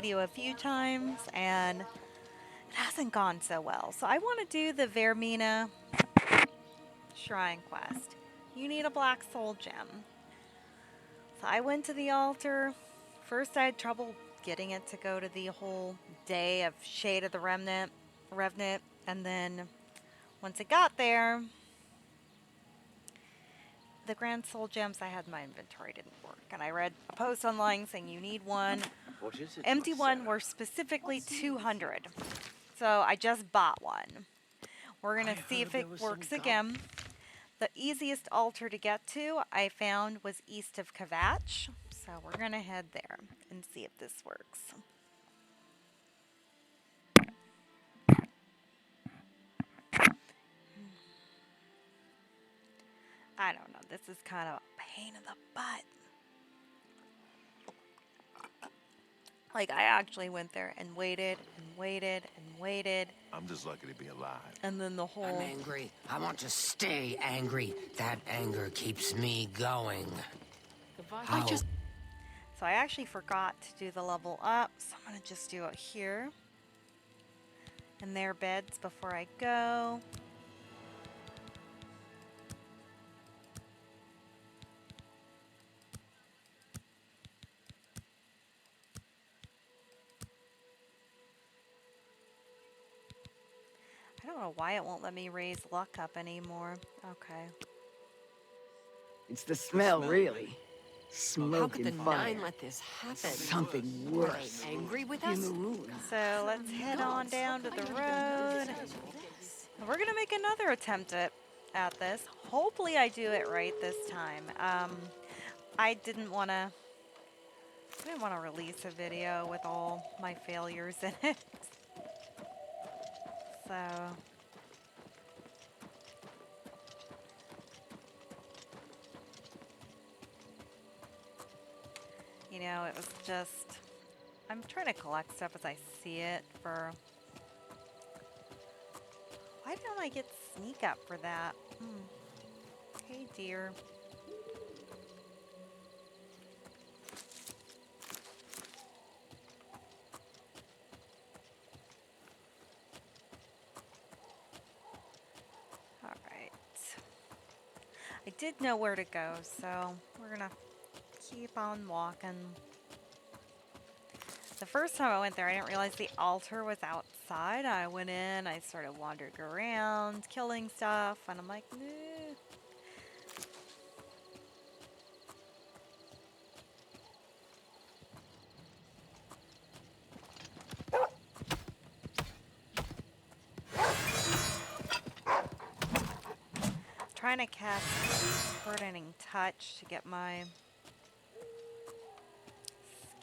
video a few times and it hasn't gone so well. So I want to do the Vaermina Shrine Quest. You need a black soul gem. So I went to the altar. First I had trouble getting it to go to the whole day of Shade of the Revenant, and then once it got there, the grand soul gems I had in my inventory didn't work. And I read a post online saying you need one. What is it? Empty one were specifically 200. So I just bought one. We're going to see if it works again. The easiest altar to get to I found was east of Kvatch. So we're going to head there and see if this works. I don't know. This is kind of a pain in the butt. Like, I actually went there and waited and waited and waited. I'm just lucky to be alive. And then the whole... I'm angry. I want to stay angry. That anger keeps me going. So I actually forgot to do the level up, so I'm going to just do it here. In their beds before I go. I don't know why it won't let me raise luck up anymore. Okay. It's the smell, really. Smoke How could the and fire. Nine let this happen? Something Are worse. they angry with us? In the ruins. So let's head on down to the road. We're going to make another attempt at this. Hopefully I do it right this time. I didn't want to release a video with all my failures in it. So... You know, it was just... I'm trying to collect stuff as I see it for... Why don't I get sneak up for that? Hey, dear. Alright. I did know where to go, so we're gonna keep on walking. The first time I went there, I didn't realize the altar was outside. I went in, I sort of wandered around, killing stuff, and I'm like, nah. Trying to cast Burdening Touch to get my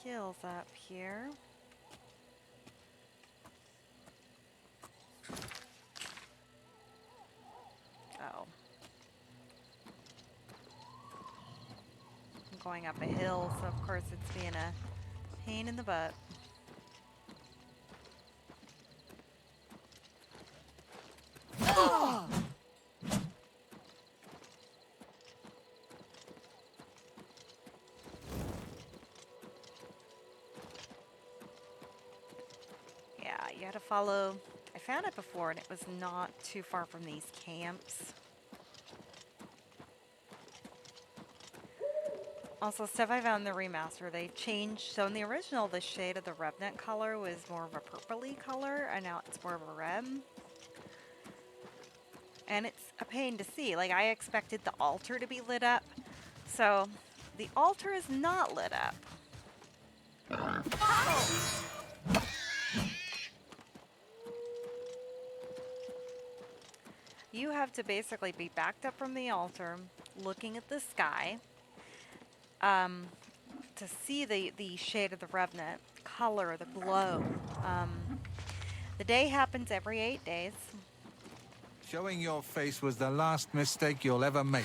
skills up here. Oh. I'm going up a hill, so of course it's being a pain in the butt. Oh! You had to follow... I found it before and it was not too far from these camps. Also, stuff I found in the remaster, they changed. So in the original, the Shade of the Revenant color was more of a purpley color, and now it's more of a red. And it's a pain to see. Like, I expected the altar to be lit up. So, the altar is not lit up. Oh. You have to basically be backed up from the altar, looking at the sky, to see the Shade of the Revenant color, the glow. The day happens every 8 days. Showing your face was the last mistake you'll ever make.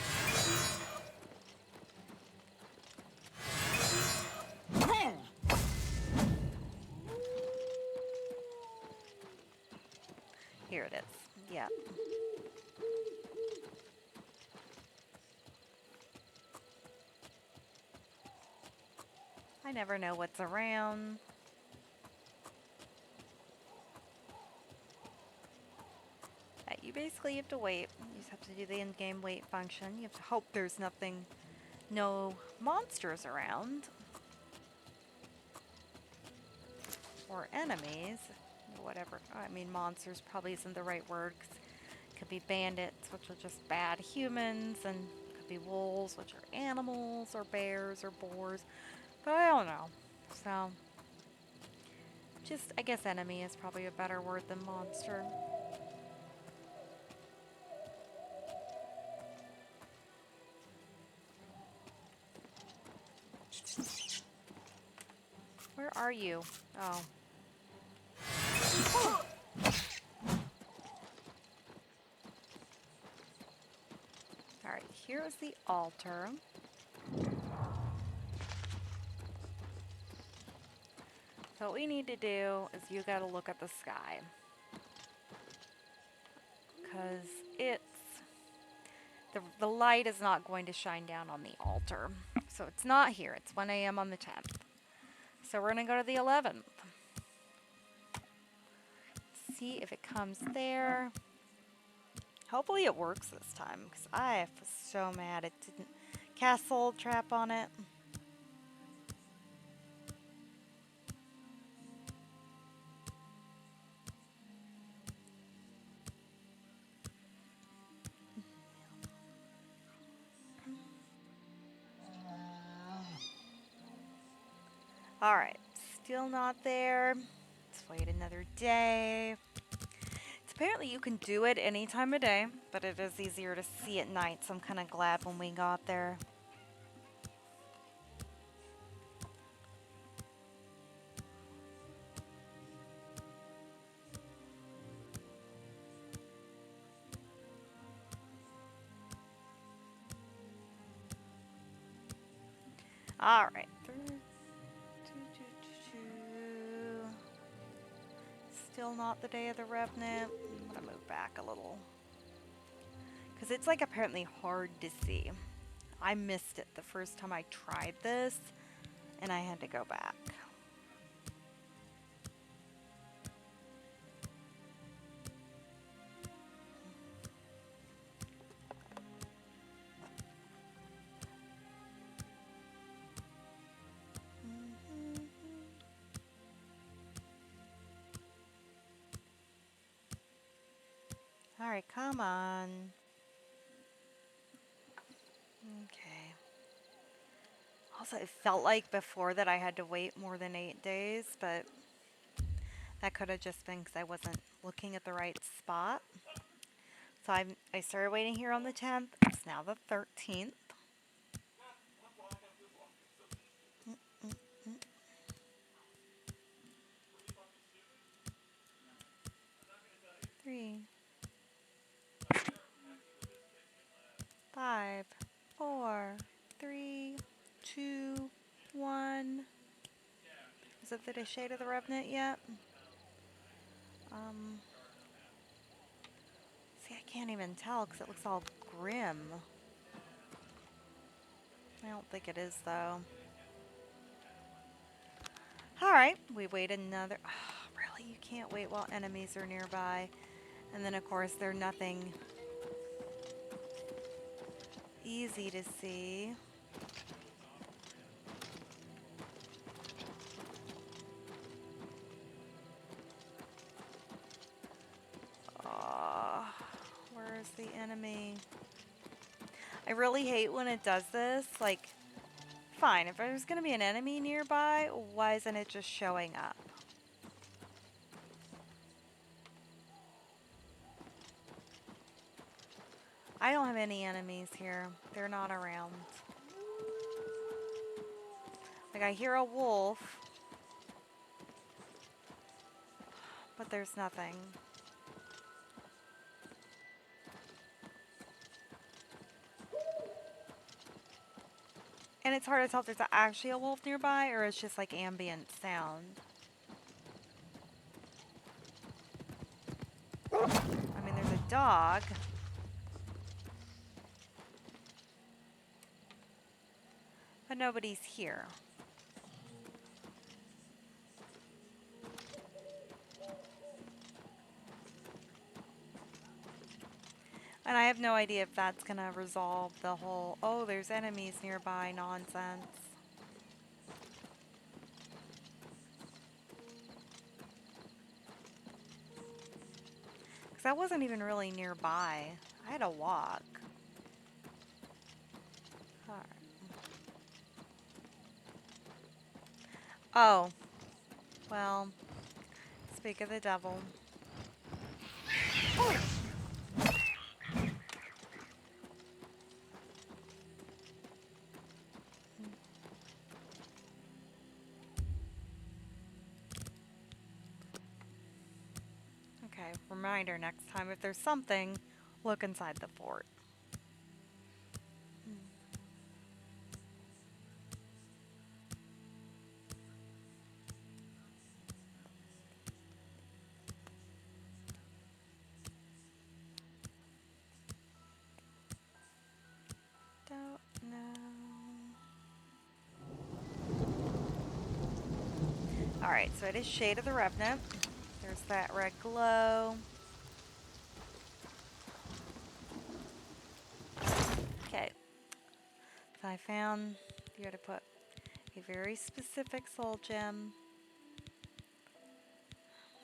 Here it is. Yeah. I never know what's around. basically have to wait. You just have to do the in-game wait function. You have to hope there's nothing, no monsters around. Or enemies. Or whatever. I mean, monsters probably isn't the right word. 'Cause it could be bandits, which are just bad humans, and it could be wolves, which are animals, or bears, or boars. But I don't know. So, just, I guess enemy is probably a better word than monster. Where are you? Oh. Alright, here's the altar. So what we need to do is you gotta look at the sky. Because the light is not going to shine down on the altar. So it's not here. It's 1 a.m. on the 10th. So we're going to go to the 11th. See if it comes there. Hopefully it works this time. Because I was so mad it didn't cast Soul Trap on it. Alright, still not there. Let's wait another day. Apparently you can do it any time of day, but it is easier to see at night, so I'm kind of glad when we got there. Alright. Still not the day of the Revenant. I'm gonna move back a little. Because it's like apparently hard to see. I missed it the first time I tried this, and I had to go back. Alright, come on. Okay. Also, it felt like before that I had to wait more than 8 days, but that could have just been because I wasn't looking at the right spot. So I started waiting here on the 10th. It's now the 13th. Three. 5, 4, 3, 2, 1. Is it the Shade of the Revenant yet? See, I can't even tell because it looks all grim. I don't think it is, though. Alright, we wait another... Oh, really? You can't wait while enemies are nearby. And then, of course, they're nothing easy to see. Where's the enemy? I really hate when it does this. Like, fine, if there's gonna be an enemy nearby, why isn't it just showing up? I don't have any enemies here. They're not around. Like, I hear a wolf, but there's nothing. And it's hard to tell if there's actually a wolf nearby or it's just like ambient sound. I mean, there's a dog. But nobody's here. And I have no idea if that's gonna resolve the whole, oh, there's enemies nearby nonsense. Because I wasn't even really nearby. I had to walk. Alright. Oh. Well, speak of the devil. Oh. Okay, reminder next time if there's something, look inside the fort. Don't know. Alright, so it is Shade of the Revenant. There's that red glow. Okay. So I found you had to put a very specific soul gem.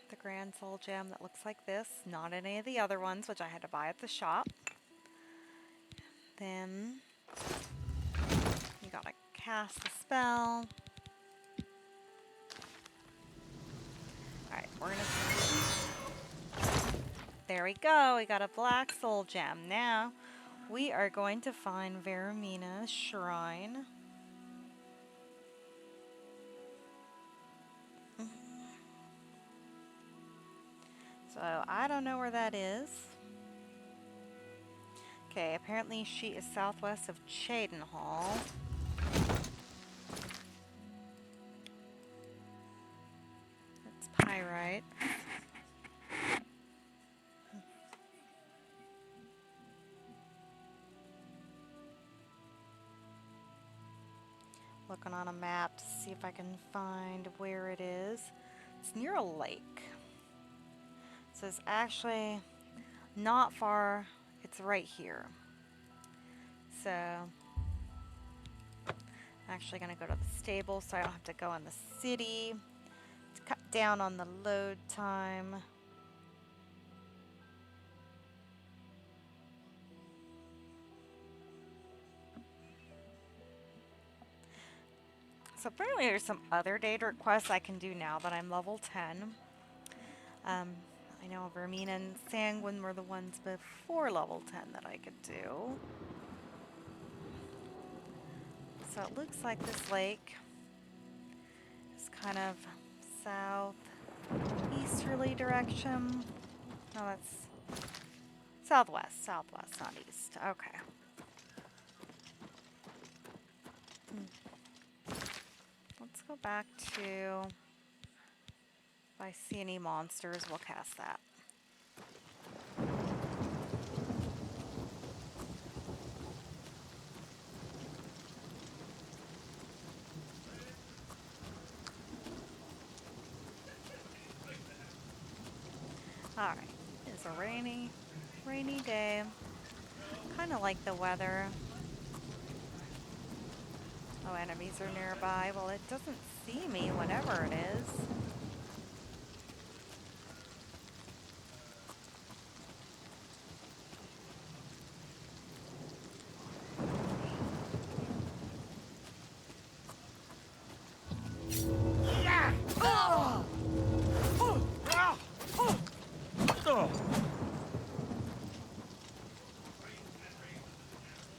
The grand soul gem that looks like this, not any of the other ones, which I had to buy at the shop. Then you gotta cast the spell. Alright, we're gonna. There we go, we got a black soul gem. Now we are going to find Vaermina's shrine. So I don't know where that is. Okay, apparently she is southwest of Cheydinhal. That's pyrite. Looking on a map to see if I can find where it is. It's near a lake. So it's actually not far. It's right here. So I'm actually going to go to the stable so I don't have to go in the city. To cut down on the load time. So apparently there's some other Daedric quests I can do now that I'm level 10. I know Vaermina and Sanguine were the ones before level 10 that I could do. So it looks like this lake is kind of south easterly direction. No, that's southwest, not east. Okay. Let's go back to, if I see any monsters, we'll cast that. Alright, it's a rainy day. Kind of like the weather. Oh, enemies are nearby. Well, it doesn't see me whenever it is.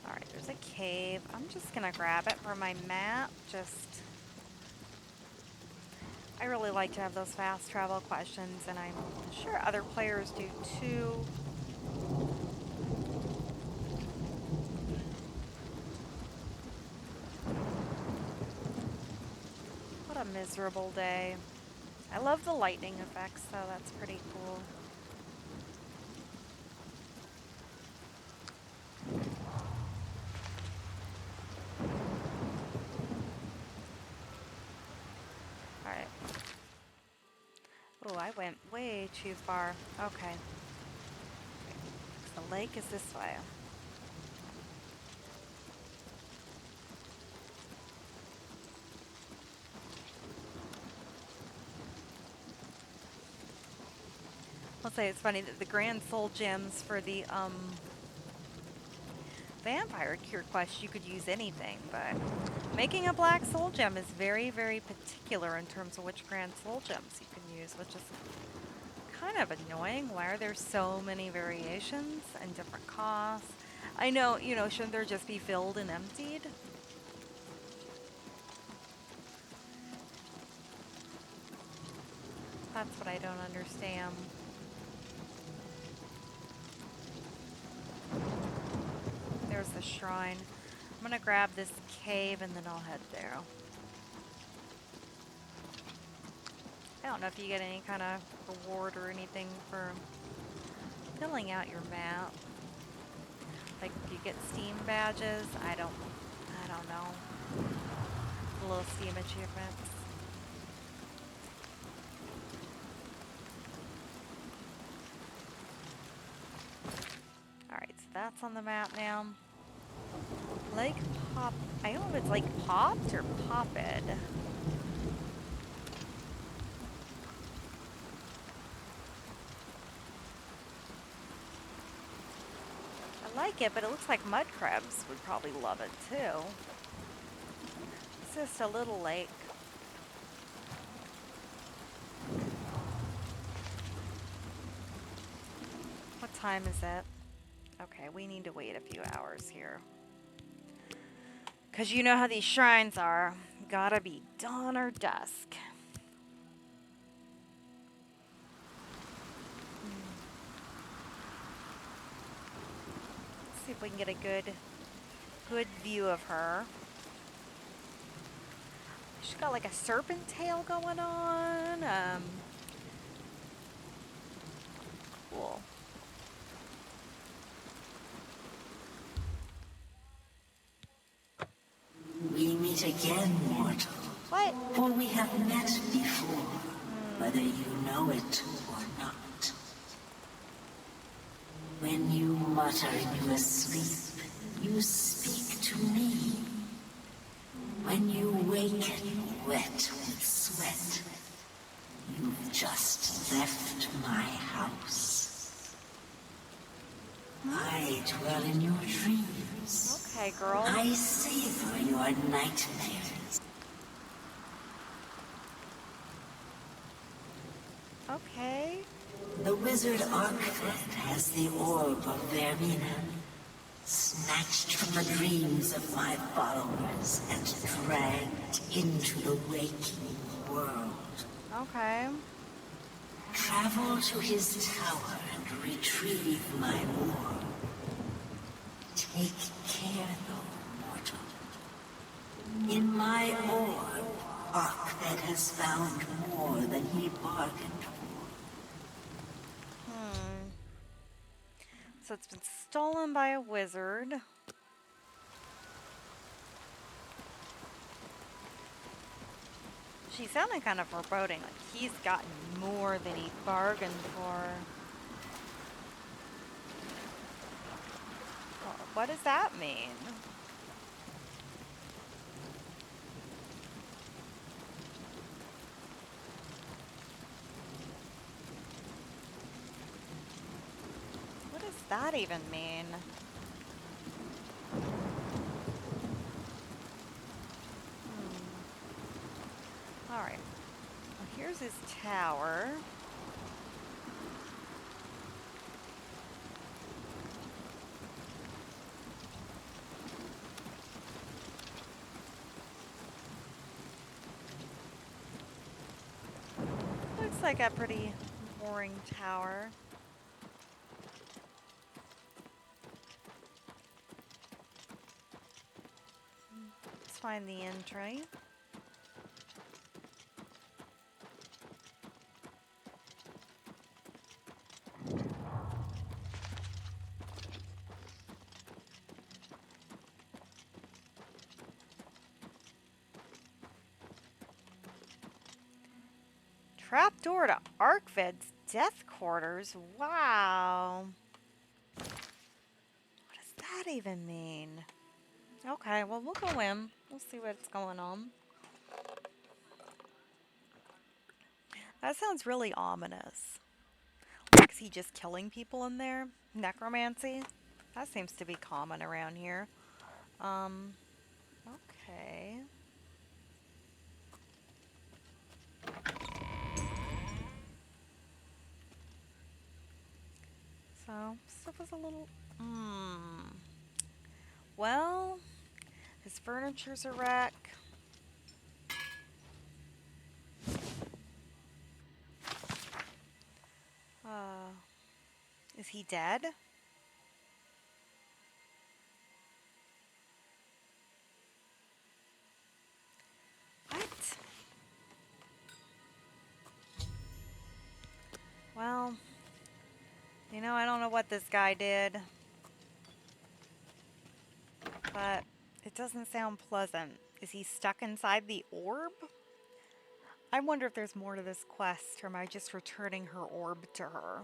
Alright, there's a cave. I'm just gonna grab it for my map. I really like to have those fast travel questions, and I'm sure other players do too. What a miserable day. I love the lightning effects, though. That's pretty cool. Alright. Oh, I went way too far. Okay. The lake is this way. I'll say it's funny that the Grand Soul Gems for the Vampire Cure quest, you could use anything, but making a Black Soul Gem is very, very particular in terms of which Grand Soul Gems you can use, which is kind of annoying. Why are there so many variations and different costs? I know, you know, shouldn't there just be filled and emptied? That's what I don't understand. There's the shrine. I'm gonna grab this cave and then I'll head there. I don't know if you get any kind of reward or anything for filling out your map. Like, do you get Steam badges? I don't know. The little Steam achievements. Alright, so that's on the map now. Lake Pop... I don't know if it's Lake Popped or Popped. I like it, but it looks like mud crabs would probably love it too. It's just a little lake. What time is it? Okay, we need to wait a few hours here. Because you know how these shrines are. Gotta be dawn or dusk. Let's see if we can get a good view of her. She's got like a serpent tail going on. Cool. We meet again, mortal. What? For we have met before, whether you know it or not. When you mutter in your sleep, you speak to me. When you waken wet with sweat, you've just left my house. I dwell in your dreams. Okay, girl. I savor your nightmares. Okay. The wizard Arkfed has the orb of Vaermina, snatched from the dreams of my followers and dragged into the waking world. Okay. Travel to his tower and retrieve my orb. Take care, though, mortal. In my orb, Arkfed has found more than he bargained for. So it's been stolen by a wizard. She sounded kind of foreboding, like he's gotten more than he bargained for. Well, what does that mean? What does that even mean? Alright. Well, here's his tower. Looks like a pretty boring tower. Let's find the entry. Trapdoor to Arkved's death quarters. Wow. that even mean? Okay, well, we'll go in. We'll see what's going on. That sounds really ominous. Like, is he just killing people in there? Necromancy? That seems to be common around here. Okay. So, stuff was a little... Well, his furniture's a wreck. Is he dead? What? Well, I don't know what this guy did, but it doesn't sound pleasant. Is he stuck inside the orb? I wonder if there's more to this quest, or am I just returning her orb to her?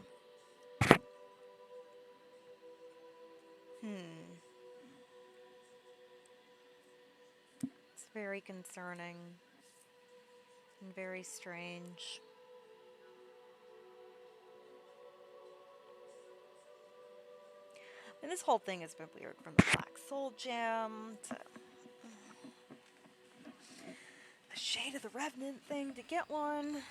It's very concerning and very strange. And this whole thing has been weird, from the Black Soul Gem to the Shade of the Revenant thing to get one.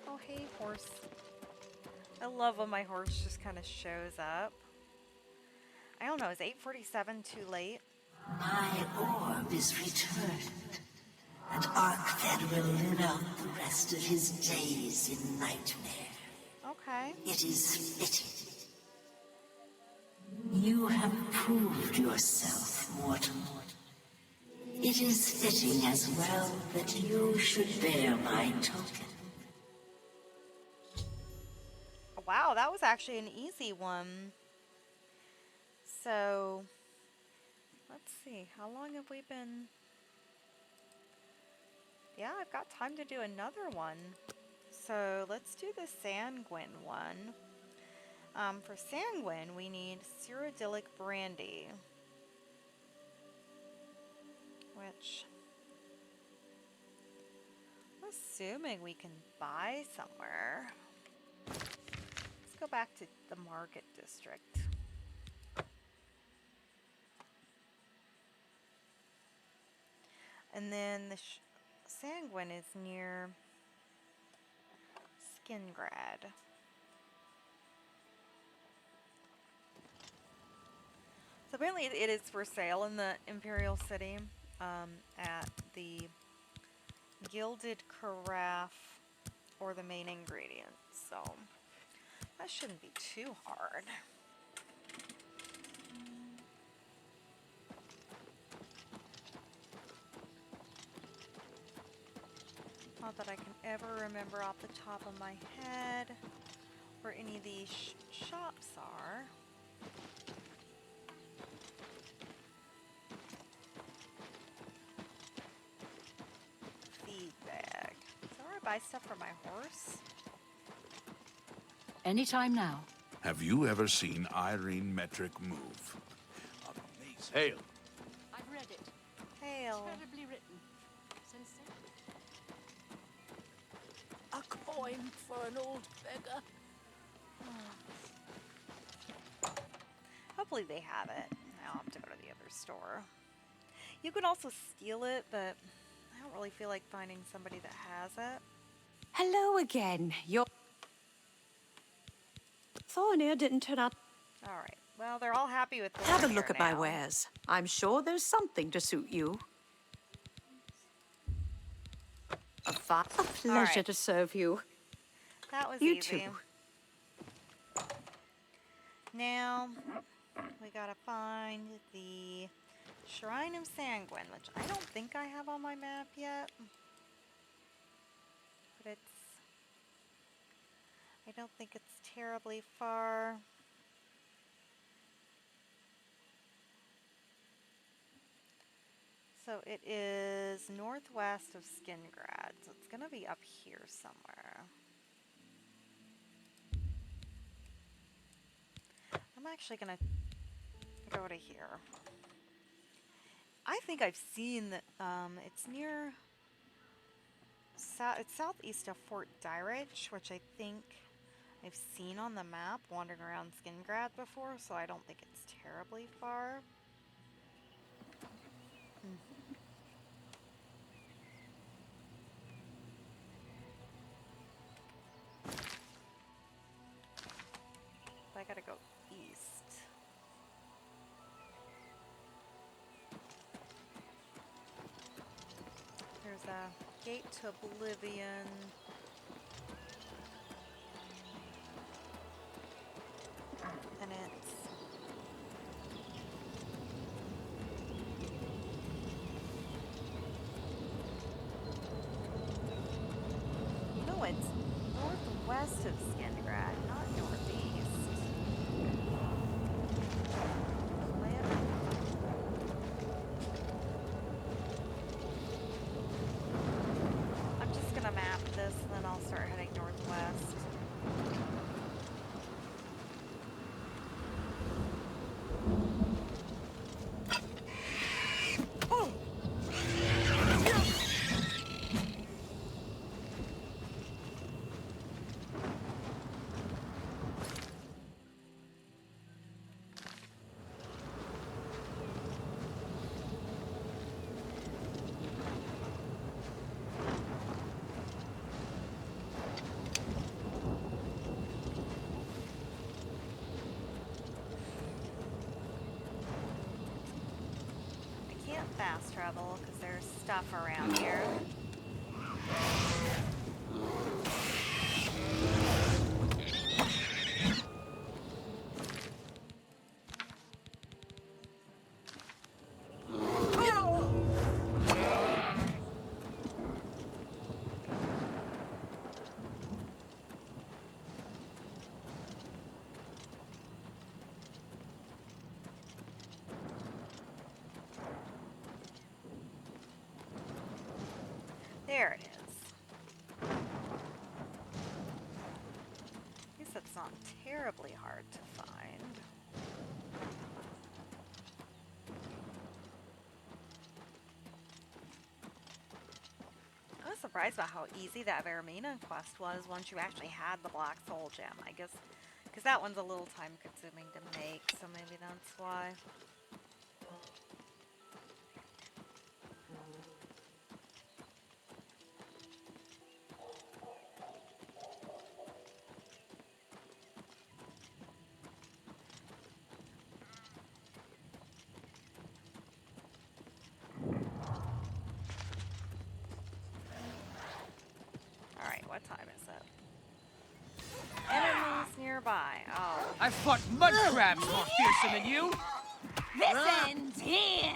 Oh, hey, horse. I love when my horse just kind of shows up. I don't know, is 8:47 too late? My orb is returned, and Arkfed will live out the rest of his days in nightmare. Okay. It is fitting. You have proved yourself, mortal. It is fitting as well that you should bear my token. Wow, that was actually an easy one. So, let's see, how long have we been? Yeah, I've got time to do another one. So, let's do the Sanguine one. For Sanguine, we need Cyrodiilic brandy, which I'm assuming we can buy somewhere. Let's go back to the market district. And then the Sanguine is near Skingrad. So apparently it is for sale in the Imperial City at the Gilded Carafe or the main ingredients. So that shouldn't be too hard. Not that I can ever remember off the top of my head where any of these shops are. Feed bag. Is that where I buy stuff for my horse? Anytime now. Have you ever seen Irene Metric move? Amazing. Hail. I've read it. Hail. Incredibly written. A coin for an old beggar. Hopefully they have it. I'll have to go to the other store. You could also steal it, but I don't really feel like finding somebody that has it. Hello again. Your Thornir didn't turn up. All right. Well, they're all happy with Have a Thornir look at my now. wares. I'm sure there's something to suit you. A pleasure to serve you. That was You easy. too. Now, we gotta find the Shrine of Sanguine, which I don't think I have on my map yet. But I don't think it's terribly far. So it is northwest of Skingrad, so it's gonna be up here somewhere. I'm actually gonna go to here. I think I've seen that it's near it's southeast of Fort Daedric, which I think I've seen on the map wandering around Skingrad before, so I don't think it's terribly far. I gotta go east. There's a gate to Oblivion. And it's no, it's northwest of Skingrad, not northeast. I'm just gonna map this and then I'll start heading northwest. Fast travel because there's stuff around here. There it is. I guess that's not terribly hard to find. I was surprised about how easy that Vaermina quest was once you actually had the Black Soul Gem, I guess. Because that one's a little time consuming to make, so maybe that's why. What time is it? Enemies nearby. Oh. I fought mud crabs more fearsome than you! This ends here!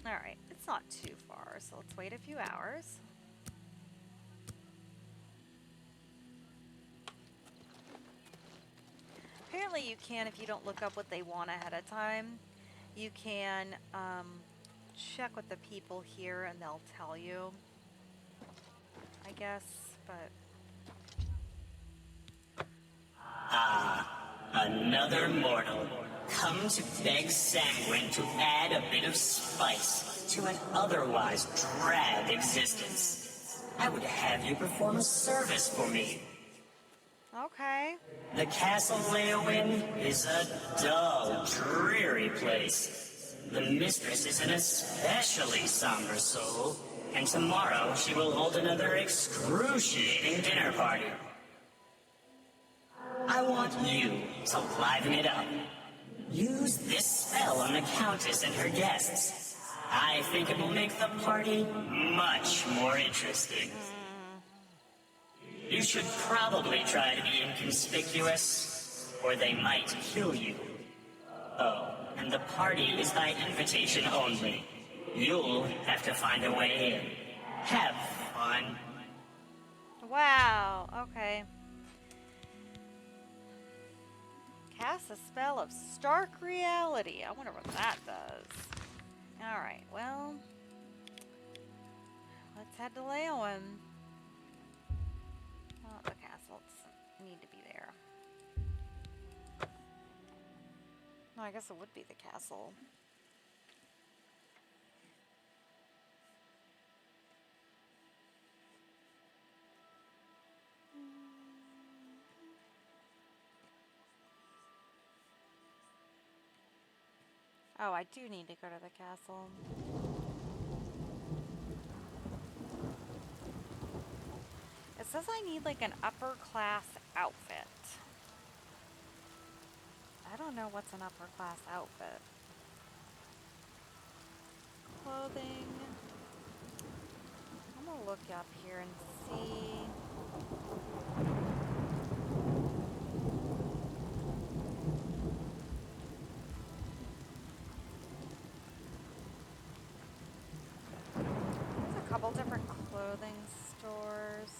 Alright, it's not too far, so let's wait a few hours. Apparently you can, if you don't look up what they want ahead of time, you can check with the people here and they'll tell you, I guess, but... Another mortal, come to beg Sanguine to add a bit of spice to an otherwise drab existence. I would have you perform a service for me. Okay. The Castle Leowin is a dull, dreary place. The mistress is an especially somber soul, and tomorrow she will hold another excruciating dinner party. I want you to liven it up. Use this spell on the Countess and her guests. I think it will make the party much more interesting. You should probably try to be inconspicuous, or they might kill you. Oh, and the party is by invitation only. You'll have to find a way in. Have fun. Wow, okay. Cast a spell of stark reality. I wonder what that does. Alright, well, let's head to Leowen. Oh, the castle doesn't need to be there. No, I guess it would be the castle. Oh, I do need to go to the castle. It says I need like an upper class outfit. I don't know what's an upper class outfit. Clothing. I'm gonna look up here and see. There's a couple different clothing stores.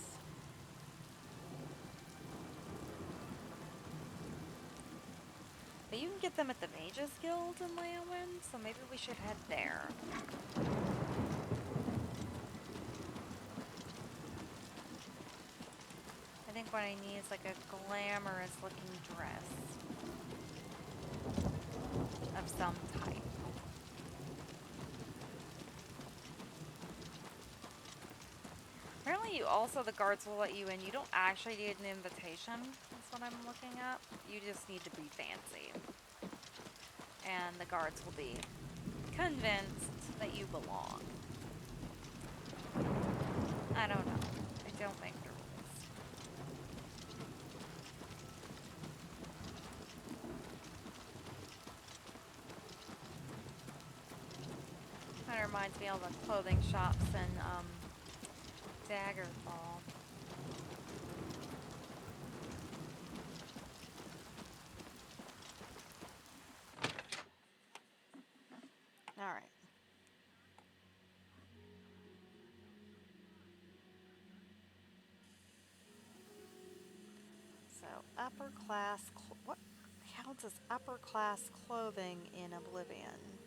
But you can get them at the Mages Guild in Leowen, so maybe we should head there. I think what I need is like a glamorous looking dress of some type. Apparently the guards will let you in. You don't actually need an invitation, that's what I'm looking at. You just need to be fancy. And the guards will be convinced that you belong. I don't know. I don't make the rules. Kind of reminds me of the clothing shops in Daggerfall. Alright. So, upper class, what counts as upper class clothing in Oblivion?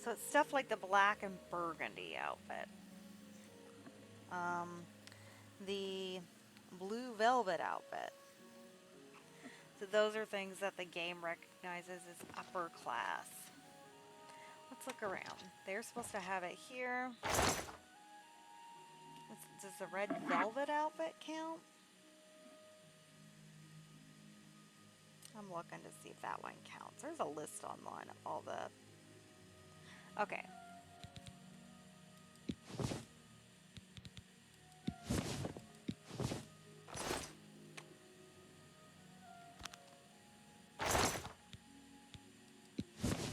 So it's stuff like the black and burgundy outfit. The blue velvet outfit. So those are things that the game recognizes as upper class. Let's look around. They're supposed to have it here. Does the red velvet outfit count? I'm looking to see if that one counts. There's a list online of all the... Okay.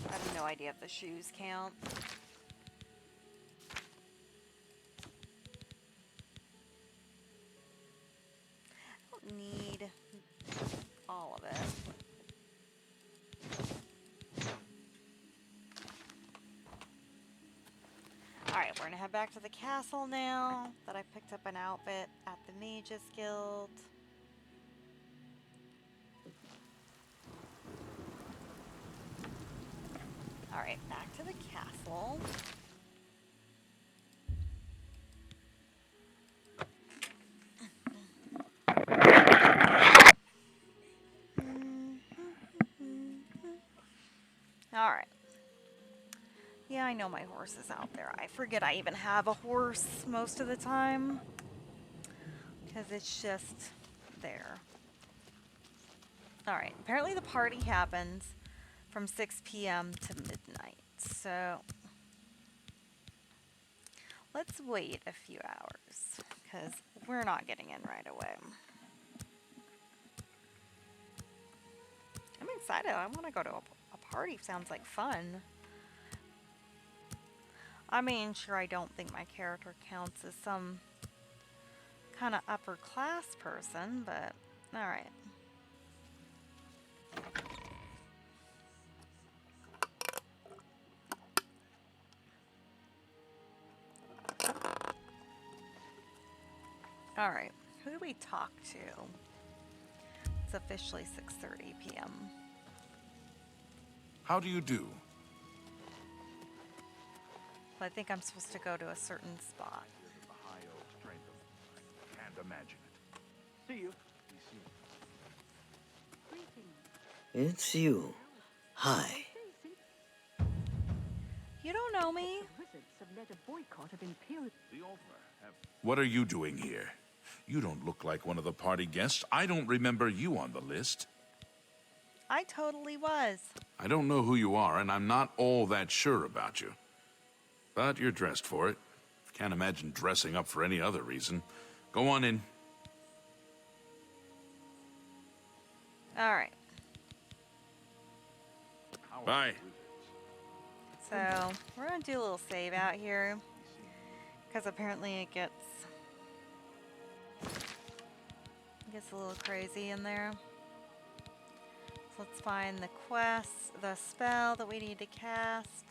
I have no idea if the shoes count. I don't need all of it. Alright, we're gonna head back to the castle now that I picked up an outfit at the Mages Guild. Alright, back to the castle. Alright. Yeah, I know my horse is out there. I forget I even have a horse most of the time. Because it's just there. Alright, apparently the party happens from 6 p.m. to midnight. So, let's wait a few hours. Because we're not getting in right away. I'm excited. I want to go to a party. Sounds like fun. I mean, sure, I don't think my character counts as some kind of upper class person, but alright. All right, who do we talk to? It's officially 6:30 p.m. How do you do? Well, I think I'm supposed to go to a certain spot. Can't imagine it. See you. It's you. Hi. You don't know me. What are you doing here? You don't look like one of the party guests. I don't remember you on the list. I totally was. I don't know who you are, and I'm not all that sure about you. But you're dressed for it. Can't imagine dressing up for any other reason. Go on in. All right. Bye. So we're gonna do a little save out here because apparently it gets a little crazy in there. So let's find the quest, the spell that we need to cast.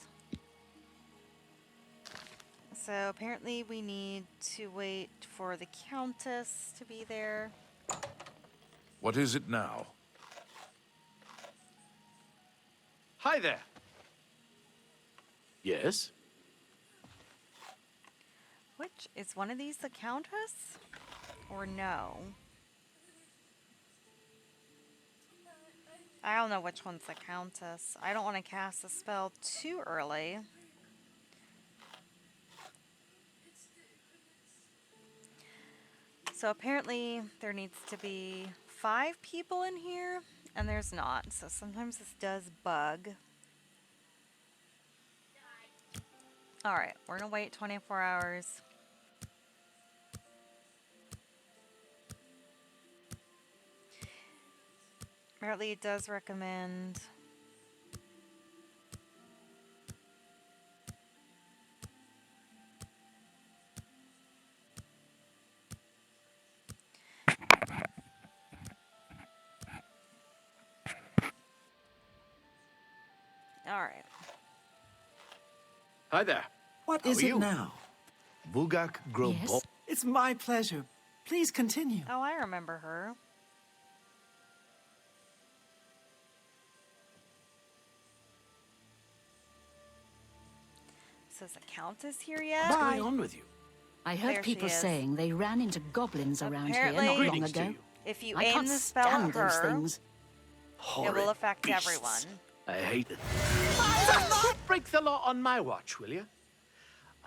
So apparently we need to wait for the Countess to be there. What is it now? Hi there. Yes? Which is one of these the Countess? Or no? I don't know which one's the Countess. I don't want to cast a spell too early. So apparently there needs to be 5 people in here, and there's not. So sometimes this does bug. Alright, we're going to wait 24 hours. Apparently it does recommend Alright. Hi there. What How is are it you? now? Bugak Grobo. Yes? It's my pleasure. Please continue. Oh, I remember her. So is the Countess here yet? What's going on with you? I heard There she people is. saying they ran into goblins around here Apparently- not long Greetings to ago. you. If you I aim can't the spell at stand those her, things. it Horrid will affect beasts. everyone. I hate it. Don't break the law on my watch, will you?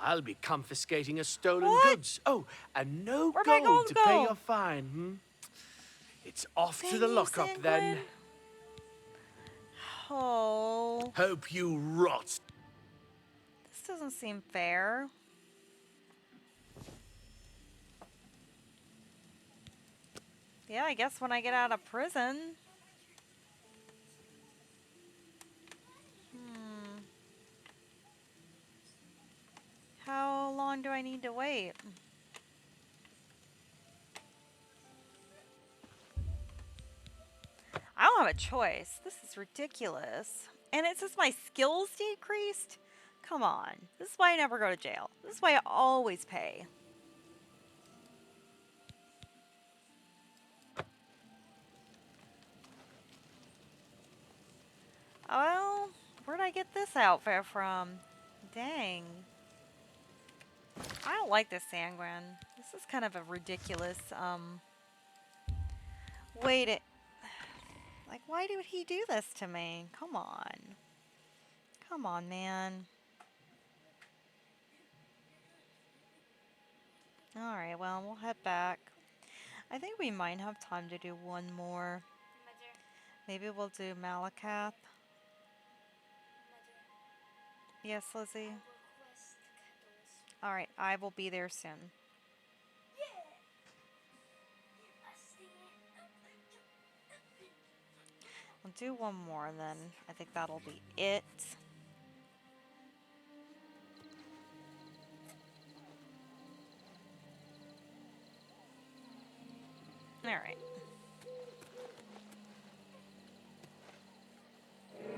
I'll be confiscating a stolen What? goods. Oh, and no Where'd my gold gold to go? pay your fine, hmm? It's off to Dang the you, lockup then. Sanguine. Oh, Hope you rot. this doesn't seem fair. Yeah, I guess when I get out of prison. How long do I need to wait? I don't have a choice. This is ridiculous. And it says my skills decreased? Come on. This is why I never go to jail. This is why I always pay. Well, where'd I get this outfit from? Dang. I don't like this Sanguine. This is kind of a ridiculous, wait it. Like, why did he do this to me? Come on. Come on, man. Alright, well, we'll head back. I think we might have time to do one more. Maybe we'll do Malacath. Yes, Lizzie? Alright, I will be there soon. We'll do one more and then I think that'll be it. Alright.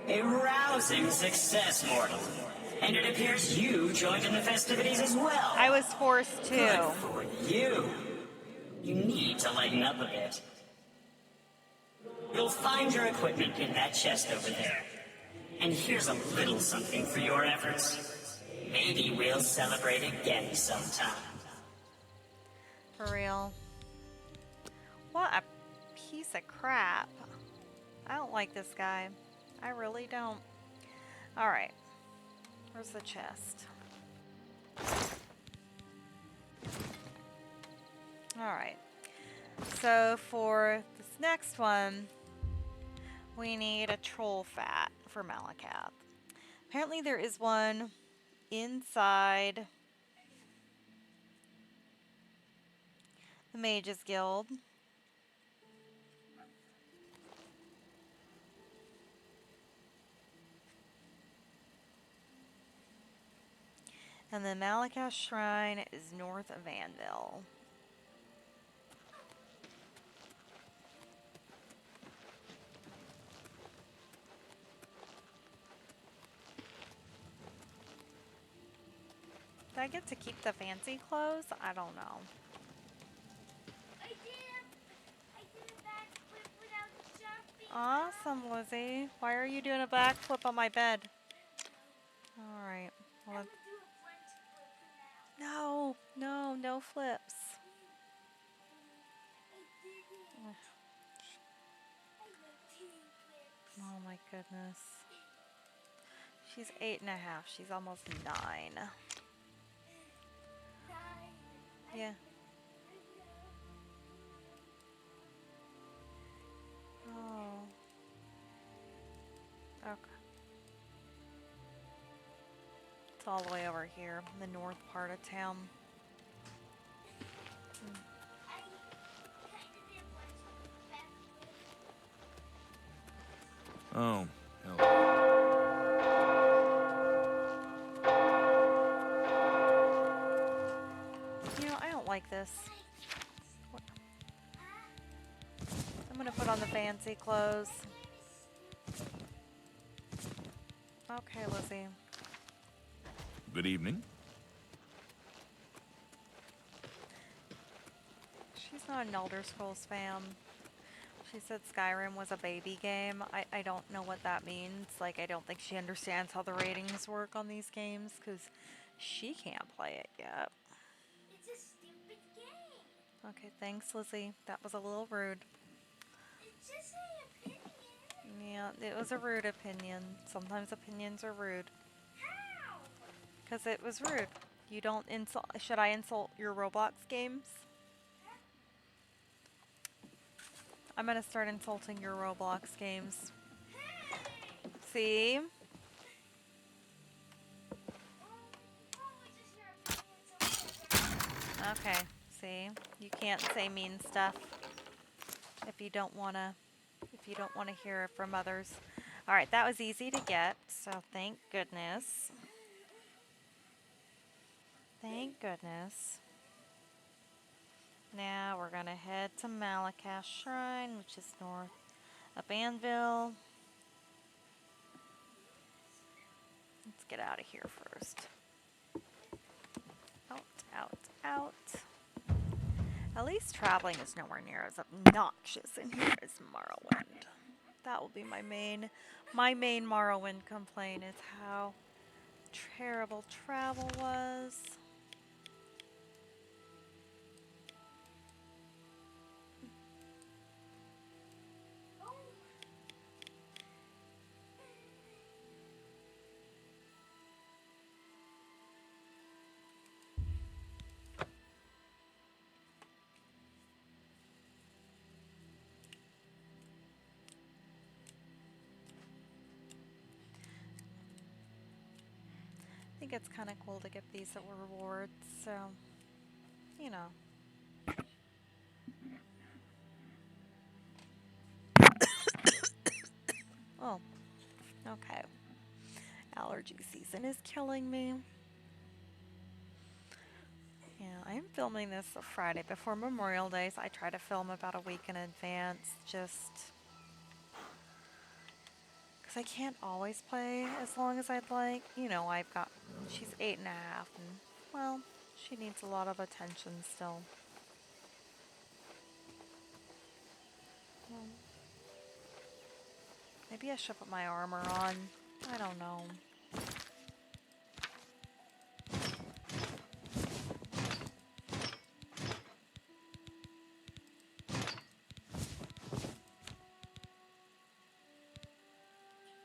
A rousing success, mortal. And it appears you joined in the festivities as well. I was forced to. Good for you. You need to lighten up a bit. You'll find your equipment in that chest over there. And here's a little something for your efforts. Maybe we'll celebrate again sometime. For real. What a piece of crap. I don't like this guy. I really don't. Alright. Where's the chest? Alright. So for this next one, we need a troll fat for Malacath. Apparently there is one inside the Mages Guild. And the Malacath Shrine is north of Anvil. Do I get to keep the fancy clothes? I don't know. I did a backflip without jumping. Awesome, Lizzie. Why are you doing a backflip on my bed? Alright. Well, I'm gonna do a front flip now. no flips. I did it. Ugh. I did 2 flips. Oh my goodness. She's 8.5. She's almost 9. 9. Yeah. Oh. Okay. It's all the way over here, in the north part of town. I kinda did one backflip. Oh, hell. You know, I don't like this. What? I'm gonna put on the fancy clothes. Okay, Lizzie. Good evening. She's not an Elder Scrolls fan. She said Skyrim was a baby game. I don't know what that means. Like, I don't think she understands how the ratings work on these games because she can't play it yet. It's a stupid game. Okay, thanks, Lizzie. That was a little rude. It's just my opinion. Yeah, it was a rude opinion. Sometimes opinions are rude. How? Because it was rude. You don't insult. Should I insult your Roblox games? I'm gonna start insulting your Roblox games. See? Okay, see? You can't say mean stuff if you don't wanna hear it from others. Alright, that was easy to get, so thank goodness. Thank goodness. Now we're gonna head to Malacath Shrine, which is north of Anvil. Let's get out of here first. Out, out, out. At least traveling is nowhere near as obnoxious in here as Morrowind. That will be my main Morrowind complaint is how terrible travel was. I think it's kind of cool to get these rewards, so, you know. Oh, okay. Allergy season is killing me. Yeah, I'm filming this a Friday before Memorial Day, so I try to film about a week in advance, just because I can't always play as long as I'd like. You know, she's 8.5, and, well, she needs a lot of attention still. Maybe I should put my armor on. I don't know.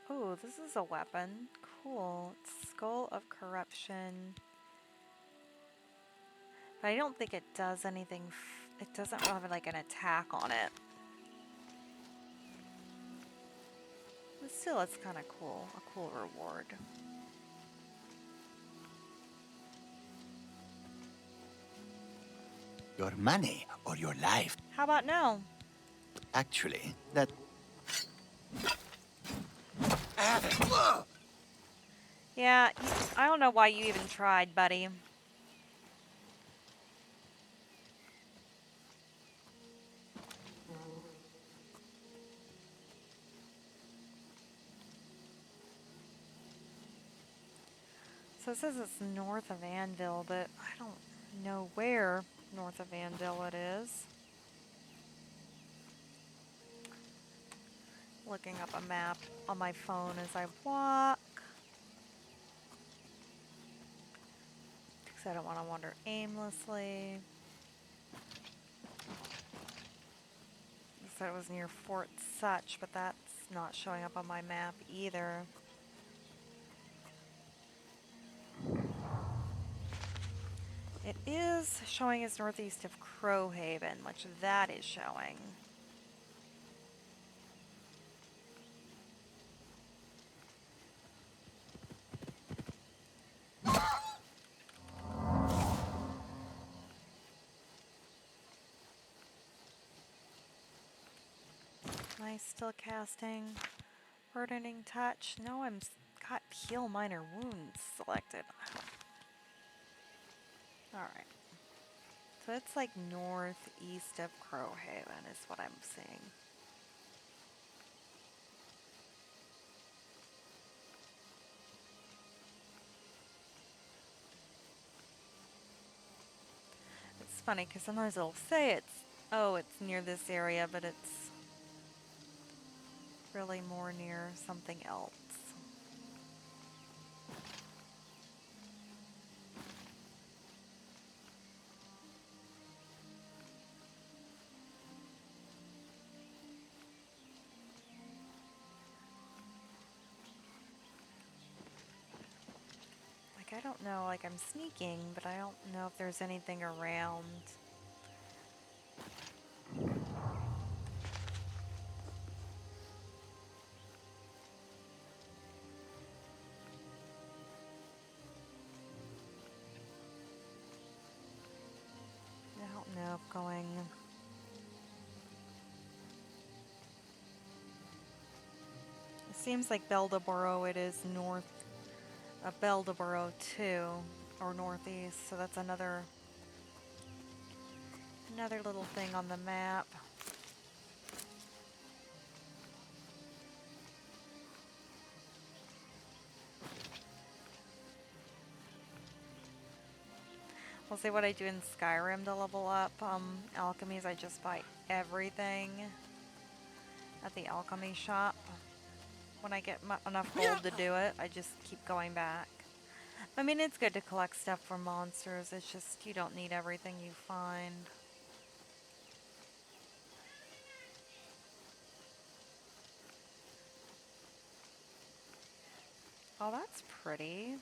Oh, this is a weapon. Cool. It's Skull of Corruption. But I don't think it does anything. It doesn't have like an attack on it. But still, it's kind of cool. A cool reward. Your money or your life? How about no? Actually, that... Yeah, I don't know why you even tried, buddy. So it says it's north of Anvil, but I don't know where north of Anvil it is. Looking up a map on my phone as I walk. Because I don't want to wander aimlessly. You said it was near Fort Such, but that's not showing up on my map either. It is showing as northeast of Crowhaven, which that is showing. Am I still casting Burdening Touch? No, I'm got Heal Minor Wounds selected. Alright. So it's like northeast of Crowhaven is what I'm seeing. It's funny because sometimes it'll say it's near this area, but it's really more near something else. I don't know, like I'm sneaking, but I don't know if there's anything around. I don't know if going... It seems like Beldeboro, it is north of Beldeboro too, or northeast, so that's another little thing on the map. We'll see what I do in Skyrim to level up alchemies. I just buy everything at the alchemy shop. When I get enough gold to do it, I just keep going back. I mean, it's good to collect stuff for monsters. It's just you don't need everything you find. Oh, that's pretty.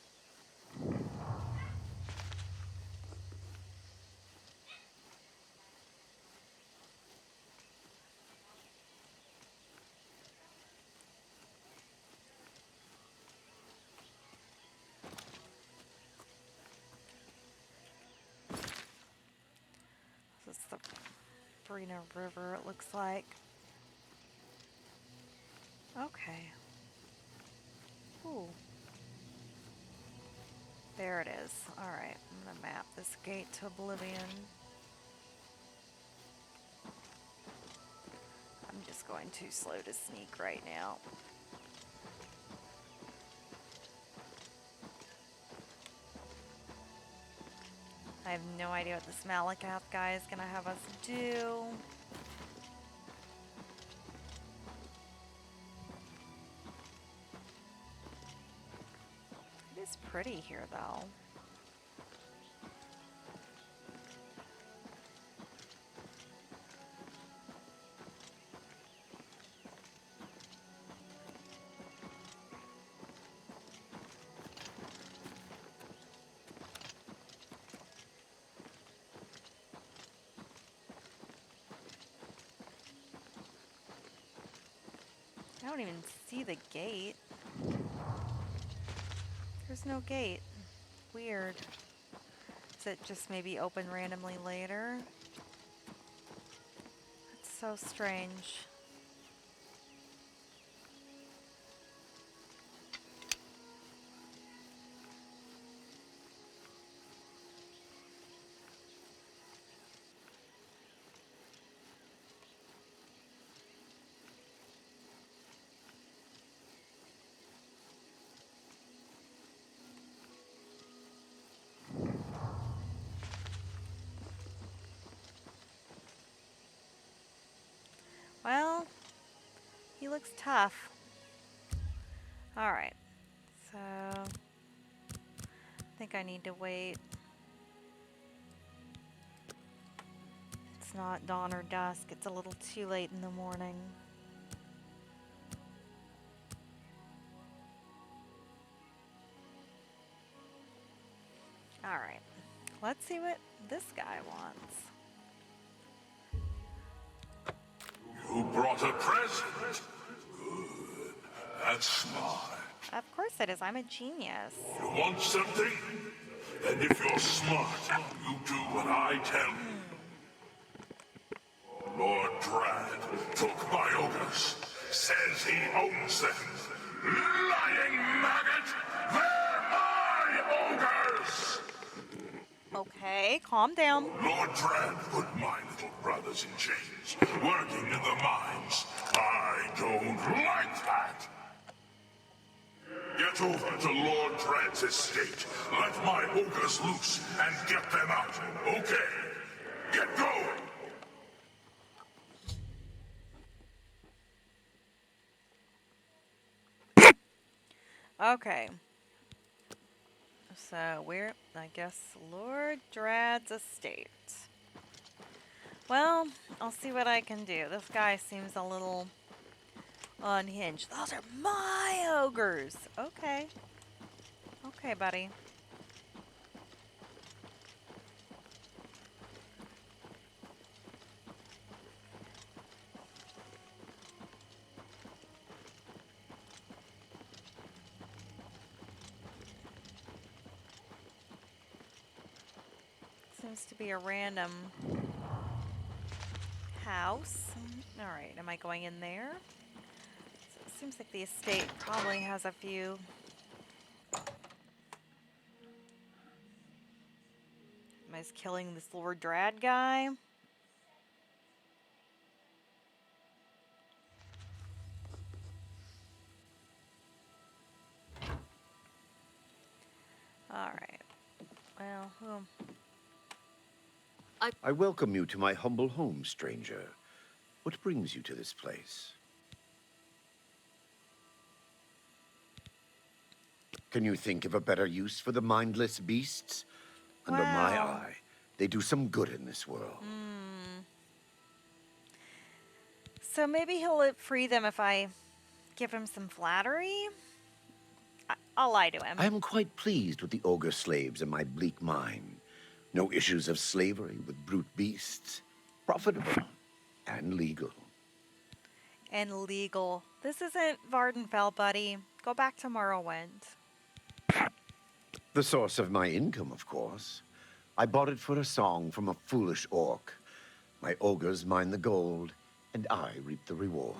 This is the Vaermina River, it looks like. Okay. Ooh. There it is. Alright, I'm gonna map this gate to Oblivion. I'm just going too slow to sneak right now. I have no idea what this Malacath guy is gonna have us do. pretty here, though. I don't even see the gate. There's no gate. Weird. Is it just maybe open randomly later? That's so strange. Well, he looks tough. Alright, so I think I need to wait. It's not dawn or dusk, it's a little too late in the morning. Alright, let's see what this guy wants. You brought a present. Good. That's smart. Of course it is. I'm a genius. You want something? Then if you're smart, you do what I tell you. Lord Drad took my ogres. Says he owns them. Lying maggot! They're my ogres! Okay, calm down. Lord Drad put my little brothers in chains, working in the mines. I don't like that. Get over to Lord Drad's estate. Let my ogres loose and get them out. Okay, get going. Okay. So we're, I guess, Lord Drad's estate. Well, I'll see what I can do. This guy seems a little unhinged. Those are my ogres. Okay. Okay, buddy. Seems to be a random house. Alright, am I going in there? So it seems like the estate probably has a few. Am I just killing this Lord Drad guy? Alright. Well, I welcome you to my humble home, stranger. What brings you to this place? Can you think of a better use for the mindless beasts? Under my eye, they do some good in this world. So maybe he'll free them if I give him some flattery? I'll lie to him. I am quite pleased with the ogre slaves in my bleak mine. No issues of slavery with brute beasts. Profitable and legal. And legal. This isn't Vardenfell, buddy. Go back to Morrowind. The source of my income, of course. I bought it for a song from a foolish orc. My ogres mine the gold, and I reap the reward.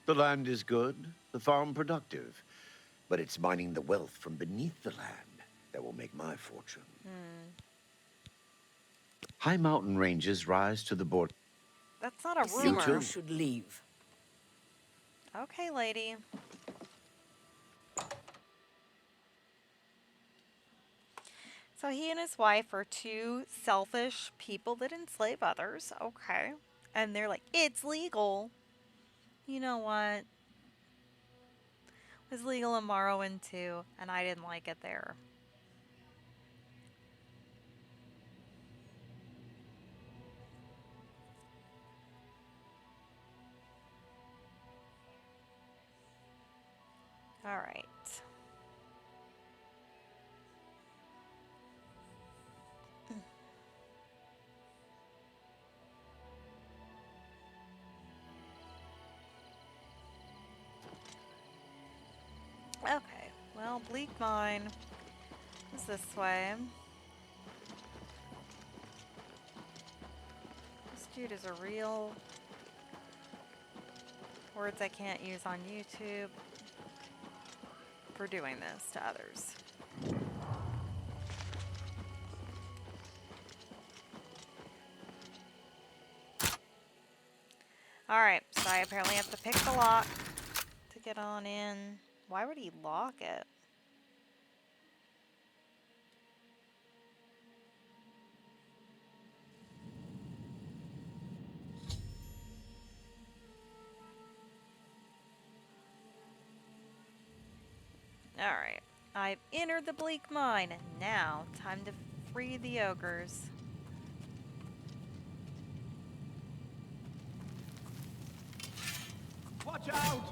The land is good, the farm productive, but it's mining the wealth from beneath the land that will make my fortune. High mountain ranges rise to the border. That's not a You rumor. too. Should leave. Okay, lady. So he and his wife are two selfish people that enslave others. Okay. And they're like, it's legal. You know what? It was legal in Morrowind too, and I didn't like it there. All right. Okay, well, Bleak Mine is this way. This dude is a real... words I can't use on YouTube for doing this to others. Alright, so I apparently have to pick the lock to get on in. Why would he lock it? Alright, I've entered the Bleak Mine, and now time to free the ogres. Watch out!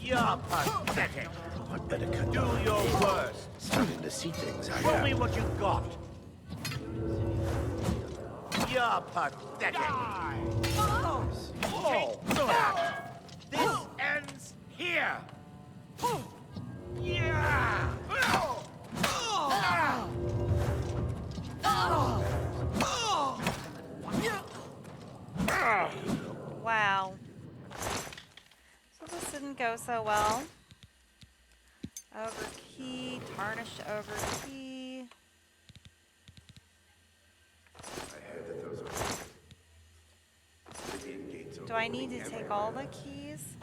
You're pathetic. I'd better cut Do down. your worst. Starting to see things. Show me what you got. You're pathetic. Take that. This ends here. Yeah. Wow. So this didn't go so well. Ogre key, tarnished ogre key. Do I need to take all the keys?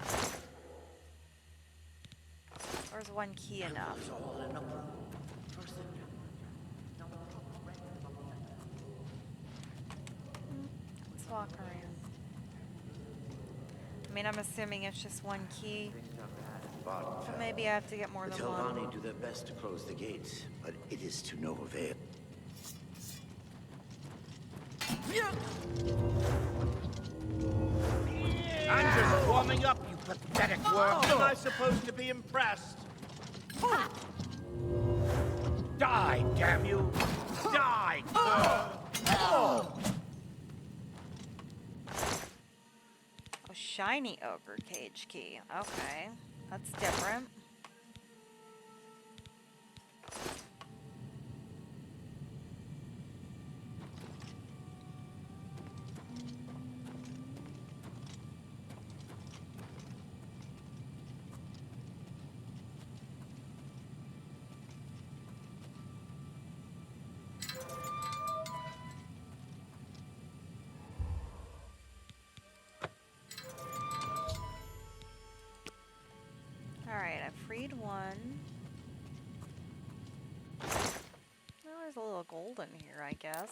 Or is one key enough? Let's walk around. I mean, I'm assuming it's just one key. But maybe I have to get more The than one. Telvanni do their best to close the gates, but it is to no avail. I'm just warming up, you pathetic worm. Am I supposed to be impressed? Die, damn you! Die! Oh, shiny ogre cage key. Okay, that's different. Alright, I freed one. Oh, there's a little gold in here, I guess.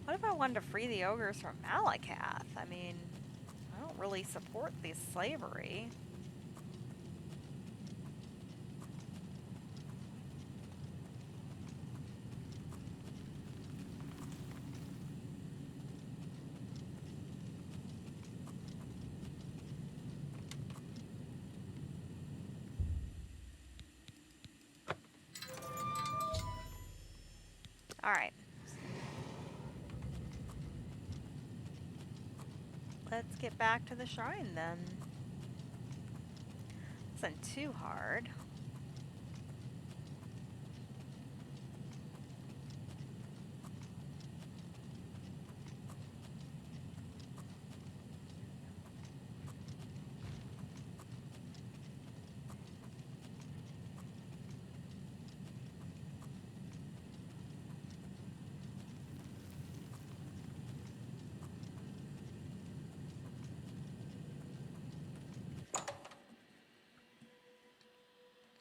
What if I wanted to free the ogres from Malacath? I mean, I don't really support this slavery. All right. Let's get back to the shrine then. This isn't too hard.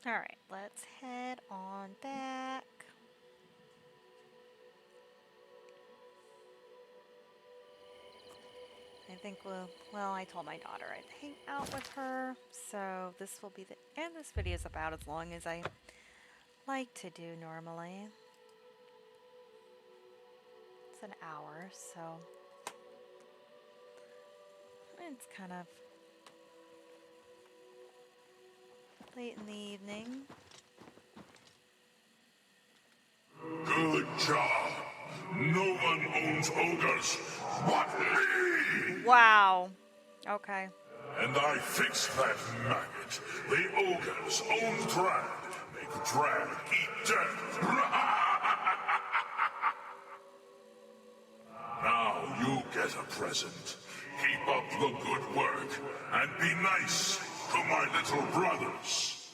Alright, let's head on back. I think well, I told my daughter I'd hang out with her, so this will be and this video is about as long as I like to do normally. It's an hour, so it's kind of late in the evening. Good job. No one owns ogres but me! Wow. Okay. And I fixed that maggot. The ogres own drag. Make drag eat death. Now you get a present. Keep up the good work and be nice to my little brothers.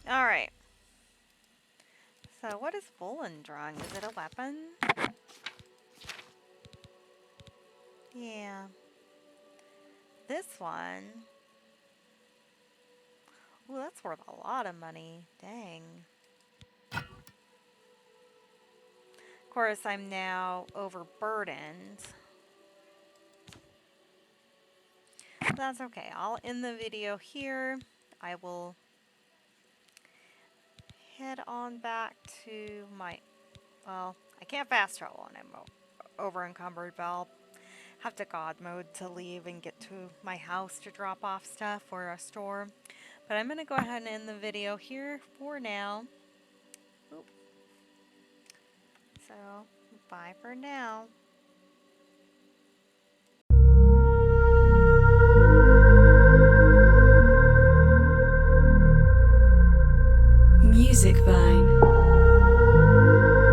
Alright. So what is Volendrung? Is it a weapon? Yeah. This one. Ooh, that's worth a lot of money. Dang. Of course, I'm now overburdened. That's okay. I'll end the video here. I will head on back to my, well, I can't fast travel and I'm over encumbered, but I'll have to God mode to leave and get to my house to drop off stuff or a store. But I'm going to go ahead and end the video here for now. Oop. So, bye for now. Music by